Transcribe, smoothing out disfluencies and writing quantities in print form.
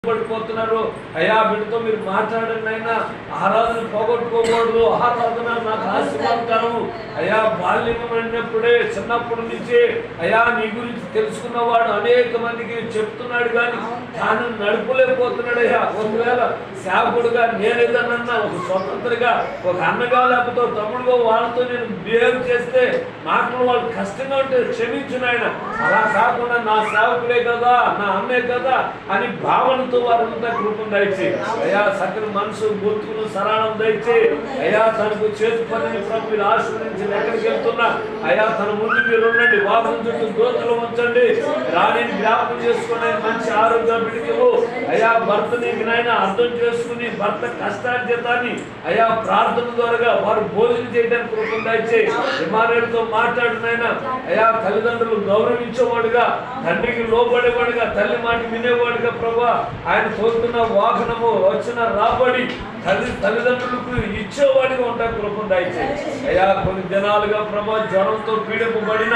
పడిపోతున్నారు. అయ్యా బిడ్డతో మీరు మాట్లాడండి అయినా, ఆరాధన పోగొట్టుకోకూడదు. ఆరాధన నాకు ఆశీర్వాదకరము. అయ్యా బాల్యం అన్నప్పుడే చిన్నప్పటి నుంచి అయ్యా నీ గురించి తెలుసుకున్నవాడు అనేక మందికి చెప్తున్నాడు, కానీ తాను నడుపులేకపోతున్నాడు. అయ్యా ఒకవేళ సేవకుడుగా నేనేదన్నా ఒక స్వతంత్రగా ఒక అన్నగా లేకపోతే తమ్ముడుగా వాళ్ళతో నేను బిహేవ్ చేస్తే మాటలు వాళ్ళు కష్టంగా ఉంటే క్షమించిన ఆయన. అలా కాకుండా నా సేవకుడే కదా, నా అన్నే కదా అని భావనతో వారంతా కృపను దయచేయి అయ్యా. సకల మనసు గుర్తుకును సరళం దయచేయి అయ్యా. తనకు చేతి పనిని ప్రభు మీరు ఆశీర్వదించి ఎక్కడికి వెళ్తున్నా అయ్యా తన ముందు మీరు ఉండండి. వాహనం చుట్టూ దోతలు ఉంచండి. రాణిని జ్ఞాపకం చేసుకుని మంచి ఆరోగ్య బిడ్డలు అయ్యా. భర్తని నాయన అర్థం చేసుకుని భర్త కష్టార్జితాన్ని అయ్యా ప్రార్థన ద్వారా వారు భోజనం చేయడానికి కృపను దయచేయి. ఇమానుయేలుతో మాట్లాడినైనా అయ్యా తల్లిదండ్రులు గౌరవించేవాడుగా, తండ్రికి లోబడేవాడుగా, తల్లి మాట వినేవాడుగా ప్రభా ఆయన తోలుతున్న వాహనము వచ్చిన రాబడి తల్లిదండ్రులకు ఇచ్చేవాడిగా ఉంటాయి కృపను దయచేయి అయ్యా. కొన్ని దినాలుగా ప్రభా జ్వరంతో పీడింపబడిన